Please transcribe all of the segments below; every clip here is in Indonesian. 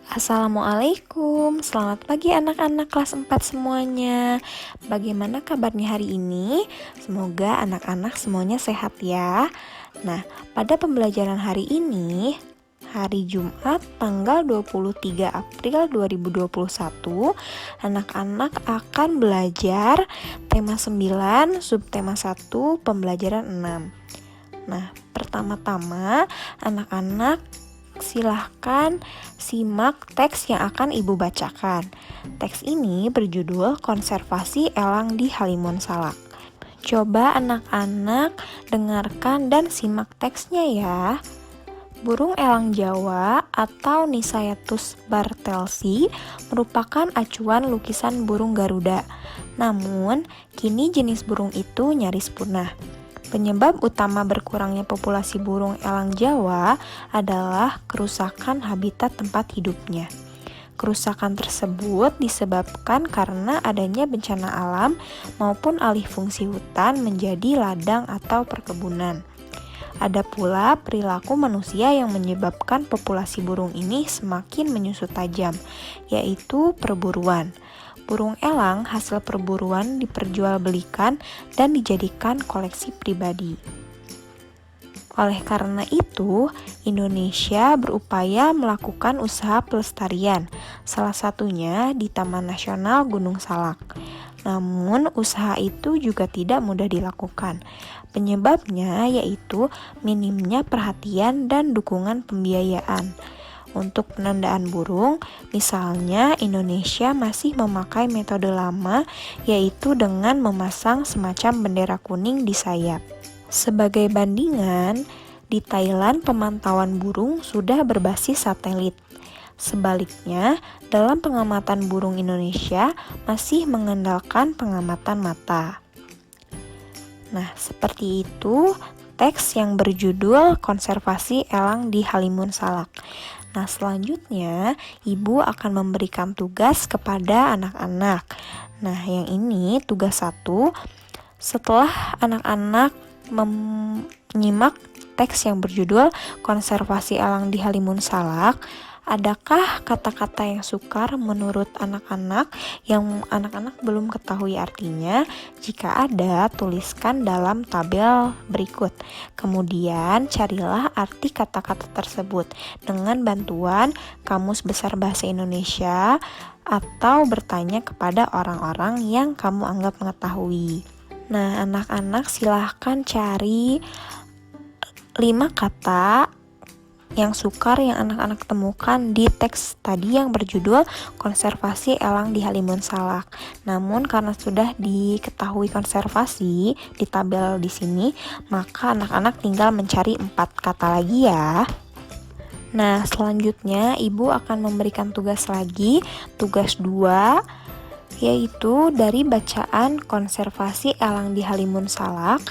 Assalamualaikum, selamat pagi anak-anak kelas 4 semuanya. Bagaimana kabarnya hari ini? Semoga anak-anak semuanya sehat ya. Nah, pada pembelajaran hari ini, hari Jumat tanggal 23 April 2021, anak-anak akan belajar tema 9, subtema 1, pembelajaran 6. Nah, pertama-tama anak-anak silahkan simak teks yang akan ibu bacakan. Teks ini berjudul Konservasi Elang di Halimun Salak. Coba anak-anak dengarkan dan simak teksnya ya. Burung elang Jawa atau Nisaetus bartelsi merupakan acuan lukisan burung Garuda. Namun, kini jenis burung itu nyaris punah. Penyebab utama berkurangnya populasi burung elang Jawa adalah kerusakan habitat tempat hidupnya. Kerusakan tersebut disebabkan karena adanya bencana alam maupun alih fungsi hutan menjadi ladang atau perkebunan. Ada pula perilaku manusia yang menyebabkan populasi burung ini semakin menyusut tajam, yaitu perburuan. Burung elang hasil perburuan diperjualbelikan dan dijadikan koleksi pribadi. Oleh karena itu, Indonesia berupaya melakukan usaha pelestarian, salah satunya di Taman Nasional Gunung Salak. Namun, usaha itu juga tidak mudah dilakukan. Penyebabnya yaitu minimnya perhatian dan dukungan pembiayaan. Untuk penandaan burung, misalnya Indonesia masih memakai metode lama, yaitu dengan memasang semacam bendera kuning di sayap. Sebagai bandingan, di Thailand pemantauan burung sudah berbasis satelit. Sebaliknya, dalam pengamatan burung Indonesia masih mengandalkan pengamatan mata. Nah, seperti itu teks yang berjudul Konservasi Elang di Halimun Salak. Nah, selanjutnya Ibu akan memberikan tugas kepada anak-anak. Nah, yang ini tugas 1. Setelah anak-anak menyimak teks yang berjudul Konservasi Elang di Halimun Salak, adakah kata-kata yang sukar menurut anak-anak yang anak-anak belum ketahui artinya? Jika ada, tuliskan dalam tabel berikut. Kemudian, carilah arti kata-kata tersebut dengan bantuan Kamus Besar Bahasa Indonesia atau bertanya kepada orang-orang yang kamu anggap mengetahui. Nah, anak-anak silahkan cari 5 kata yang sukar yang anak-anak temukan di teks tadi yang berjudul Konservasi Elang di Halimun Salak. Namun karena sudah diketahui konservasi di tabel di sini, maka anak-anak tinggal mencari 4 kata lagi ya. Nah, selanjutnya Ibu akan memberikan tugas lagi, tugas 2, yaitu dari bacaan Konservasi Elang di Halimun Salak.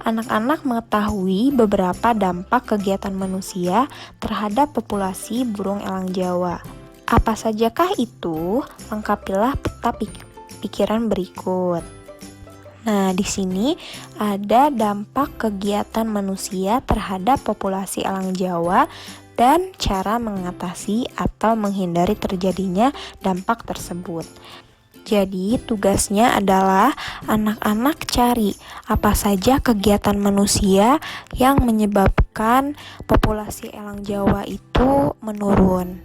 Anak-anak mengetahui beberapa dampak kegiatan manusia terhadap populasi burung elang Jawa. Apa sajakah itu? Lengkapilah peta pikiran berikut. Nah, di sini ada dampak kegiatan manusia terhadap populasi elang Jawa dan cara mengatasi atau menghindari terjadinya dampak tersebut. Jadi tugasnya adalah anak-anak cari apa saja kegiatan manusia yang menyebabkan populasi elang Jawa itu menurun.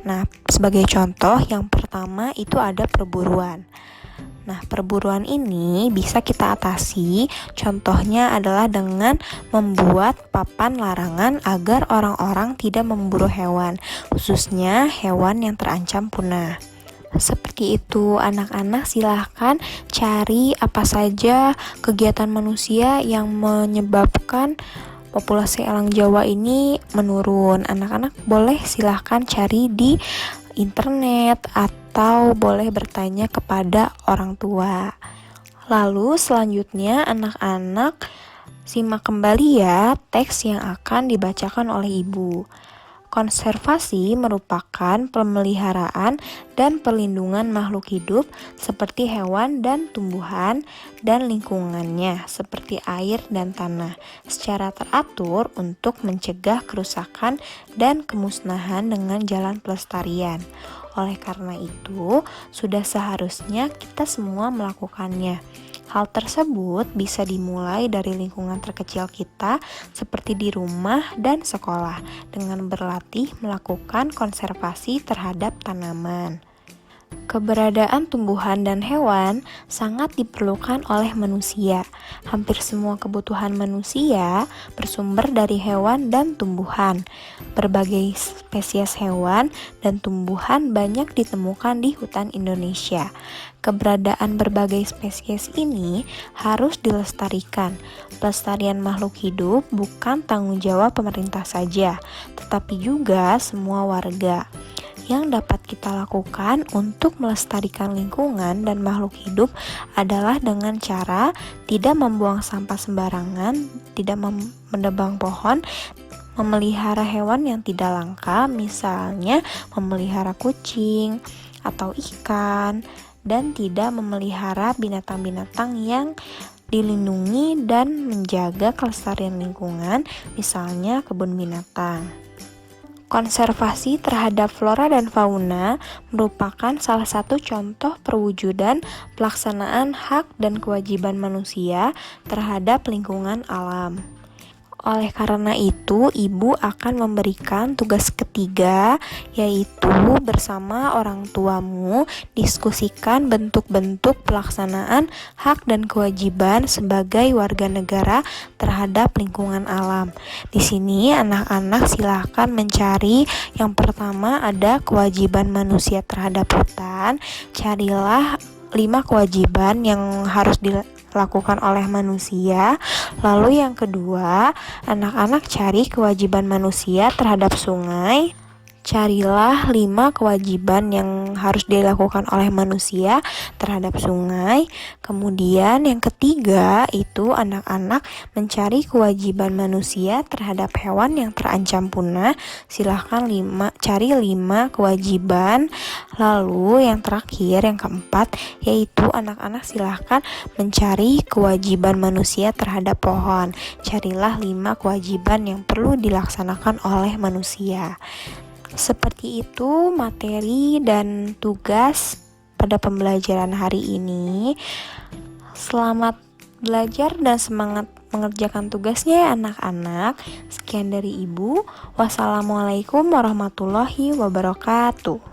Nah, sebagai contoh yang pertama itu ada perburuan. Nah, perburuan ini bisa kita atasi, contohnya adalah dengan membuat papan larangan agar orang-orang tidak memburu hewan, khususnya hewan yang terancam punah. Seperti itu, anak-anak silahkan cari apa saja kegiatan manusia yang menyebabkan populasi elang Jawa ini menurun. Anak-anak boleh silahkan cari di internet atau boleh bertanya kepada orang tua. Lalu selanjutnya anak-anak simak kembali ya teks yang akan dibacakan oleh ibu. Konservasi merupakan pemeliharaan dan perlindungan makhluk hidup seperti hewan dan tumbuhan dan lingkungannya seperti air dan tanah secara teratur untuk mencegah kerusakan dan kemusnahan dengan jalan pelestarian. Oleh karena itu, sudah seharusnya kita semua melakukannya. Hal tersebut bisa dimulai dari lingkungan terkecil kita seperti di rumah dan sekolah dengan berlatih melakukan konservasi terhadap tanaman. Keberadaan tumbuhan dan hewan sangat diperlukan oleh manusia. Hampir semua kebutuhan manusia bersumber dari hewan dan tumbuhan. Berbagai spesies hewan dan tumbuhan banyak ditemukan di hutan Indonesia. Keberadaan berbagai spesies ini harus dilestarikan. Pelestarian makhluk hidup bukan tanggung jawab pemerintah saja, tetapi juga semua warga. Yang dapat kita lakukan untuk melestarikan lingkungan dan makhluk hidup adalah dengan cara tidak membuang sampah sembarangan, tidak menebang pohon, memelihara hewan yang tidak langka, misalnya memelihara kucing atau ikan, dan tidak memelihara binatang-binatang yang dilindungi dan menjaga kelestarian lingkungan, misalnya kebun binatang. Konservasi terhadap flora dan fauna merupakan salah satu contoh perwujudan pelaksanaan hak dan kewajiban manusia terhadap lingkungan alam. Oleh karena itu, Ibu akan memberikan tugas ketiga, yaitu bersama orang tuamu diskusikan bentuk-bentuk pelaksanaan hak dan kewajiban sebagai warga negara terhadap lingkungan alam. Di sini anak-anak silakan mencari. Yang pertama ada kewajiban manusia terhadap hutan. Carilah 5 kewajiban yang harus dilakukan oleh manusia. Lalu yang kedua, anak-anak cari kewajiban manusia terhadap sungai. Carilah 5 kewajiban yang harus dilakukan oleh manusia terhadap sungai. Kemudian yang ketiga itu anak-anak mencari kewajiban manusia terhadap hewan yang terancam punah. Silahkan cari 5 kewajiban. Lalu yang terakhir, yang keempat, yaitu anak-anak silahkan mencari kewajiban manusia terhadap pohon. Carilah 5 kewajiban yang perlu dilaksanakan oleh manusia. Seperti itu materi dan tugas pada pembelajaran hari ini. Selamat belajar dan semangat mengerjakan tugasnya ya anak-anak. Sekian dari Ibu. Wassalamualaikum warahmatullahi wabarakatuh.